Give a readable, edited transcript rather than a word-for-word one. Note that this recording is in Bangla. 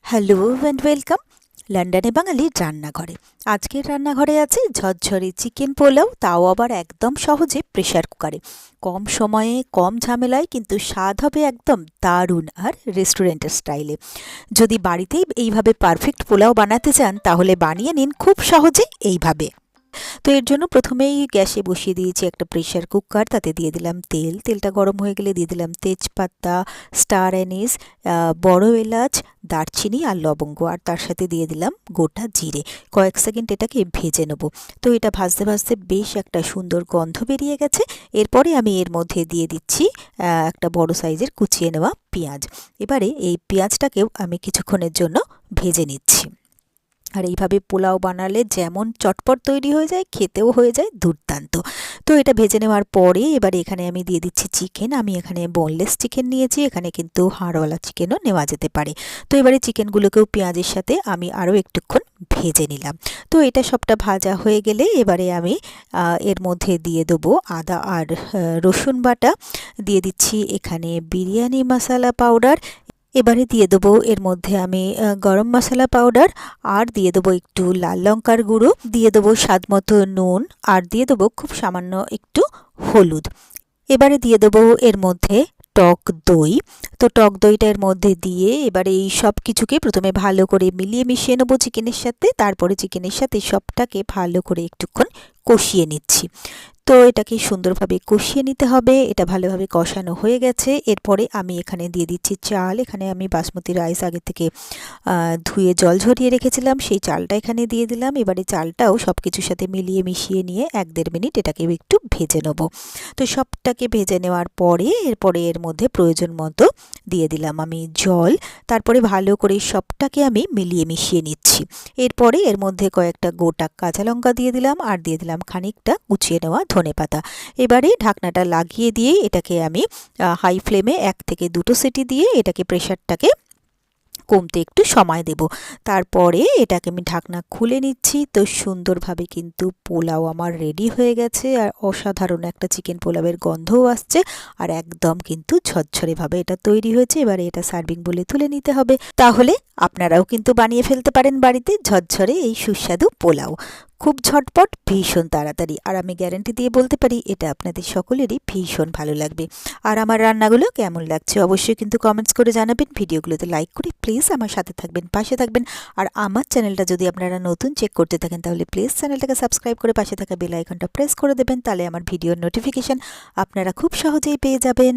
হ্যালো অ্যান্ড ওয়েলকাম লন্ডনে বাঙালির রান্নাঘরে। আজকের রান্নাঘরে আছে ঝরঝরে চিকেন পোলাও, তাও আবার একদম সহজে প্রেশার কুকারে। কম সময়ে কম ঝামেলায়, কিন্তু স্বাদ হবে একদম দারুণ আর রেস্টুরেন্টের স্টাইলে। যদি বাড়িতেই এইভাবে পারফেক্ট পোলাও বানাতে চান তাহলে বানিয়ে নিন খুব সহজে এইভাবে। তো এর জন্য প্রথমেই গ্যাসে বসিয়ে দিয়েছি একটা প্রেশার কুকার, তাতে দিয়ে দিলাম তেল। তেলটা গরম হয়ে গেলে দিয়ে দিলাম তেজপাতা, স্টার অ্যানিস, বড় এলাচ, দারচিনি আর লবঙ্গ, আর তার সাথে দিয়ে দিলাম গোটা জিরে। কয়েক সেকেন্ড এটাকে ভেজে নেব। তো এটা ভাজতে ভাজতে বেশ একটা সুন্দর গন্ধ বেরিয়ে গেছে। এরপরে আমি এর মধ্যে দিয়ে দিচ্ছি একটা বড় সাইজের কুচিয়ে নেওয়া পেঁয়াজ। এবারে এই পেঁয়াজটাকেও আমি কিছুক্ষণের জন্য ভেজে নিচ্ছি। আর এইভাবে পোলাও বানালে যেমন চটপট তৈরি হয়ে যায়, খেতেও হয়ে যায় দুর্দান্ত। তো এটা ভেজে নেওয়ার পরে এবারে এখানে আমি দিয়ে দিচ্ছি চিকেন। আমি এখানে বোনলেস চিকেন নিয়েছি, এখানে কিন্তু হাড়ওয়ালা চিকেনও নেওয়া যেতে পারে। তো এবারে চিকেনগুলোকেও পেঁয়াজের সাথে আমি আরও একটুক্ষণ ভেজে নিলাম। তো এটা সবটা ভাজা হয়ে গেলে এবারে আমি এর মধ্যে দিয়ে দেবো আদা আর রসুন বাটা, দিয়ে দিচ্ছি এখানে বিরিয়ানি মশলা পাউডার। এবারে দিয়ে দেবো এর মধ্যে আমি গরম মশলা পাউডার, আর দিয়ে দেবো একটু লাল লঙ্কার গুঁড়ো, দিয়ে দেবো স্বাদ মতো নুন, আর দিয়ে দেবো খুব সামান্য একটু হলুদ। এবারে দিয়ে দেবো এর মধ্যে টক দই। তো টক দইটা এর মধ্যে দিয়ে এবারে এই সব কিছুকে প্রথমে ভালো করে মিলিয়ে মিশিয়ে নেবো চিকেনের সাথে। তারপরে চিকেনের সাথে সবটাকে ভালো করে একটুক্ষণ কষিয়ে নিচ্ছি। তো এটাকে সুন্দরভাবে কষিয়ে নিতে হবে। এটা ভালোভাবে কষানো হয়ে গেছে। এরপরে আমি এখানে দিয়ে দিচ্ছি চাল। এখানে আমি বাসমতি রাইস আগে থেকে ধুয়ে জল ঝরিয়ে রেখেছিলাম, সেই চালটা এখানে দিয়ে দিলাম। এবারে চালটাও সব কিছুর সাথে মিলিয়ে মিশিয়ে নিয়ে 1-1.5 মিনিট এটাকে একটু ভেজে নেব। তো সবটাকে ভেজে নেওয়ার পরে এরপরে এর মধ্যে প্রয়োজন মতো দিয়ে দিলাম আমি জল। তারপরে ভালো করে সবটাকে আমি মিলিয়ে মিশিয়ে নিচ্ছি। এরপরে এর মধ্যে কয়েকটা গোটা কাঁচা লঙ্কা দিয়ে দিলাম, আর দিয়ে দিলাম খানিকটা কুচিয়ে নেওয়া ধনেপাতা। এবারে ঢাকনাটা লাগিয়ে দিয়ে এটাকে আমি হাই ফ্লেমে 1 থেকে 2টো সিটি দিয়ে এটাকে প্রেশারটাকে কমতে একটু সময় দেব। তারপরে এটাকে আমি ঢাকনা খুলে নিচ্ছি। তো সুন্দরভাবে কিন্তু পোলাও আমার রেডি হয়ে গেছে, আর অসাধারণ একটা চিকেন পোলাওয়ের গন্ধও আসছে, আর একদম কিন্তু ঝরঝরেভাবে এটা তৈরি হয়েছে। এবারে এটা সার্ভিং বলে তুলে নিতে হবে। তাহলে আপনারাও কিন্তু বানিয়ে ফেলতে পারেন বাড়িতে ঝরঝরে এই সুস্বাদু পোলাও। খুব ঝটপট, ভীষণ তাড়াতাড়ি, আর আমি গ্যারান্টি দিয়ে বলতে পারি এটা আপনাদের সকলেরই ভীষণ ভালো লাগবে। আর আমার রান্নাগুলো কেমন লাগছে অবশ্যই কিন্তু কমেন্টস করে জানাবেন। ভিডিওগুলোতে লাইক করে প্লিজ আমার সাথে থাকবেন, পাশে থাকবেন। আর আমার চ্যানেলটা যদি আপনারা নতুন চেক করতে থাকেন তাহলে প্লিজ চ্যানেলটাকে সাবস্ক্রাইব করে পাশে থাকা বেল আইকনটা প্রেস করে দেবেন, তাহলে আমার ভিডিওর নোটিফিকেশান আপনারা খুব সহজেই পেয়ে যাবেন।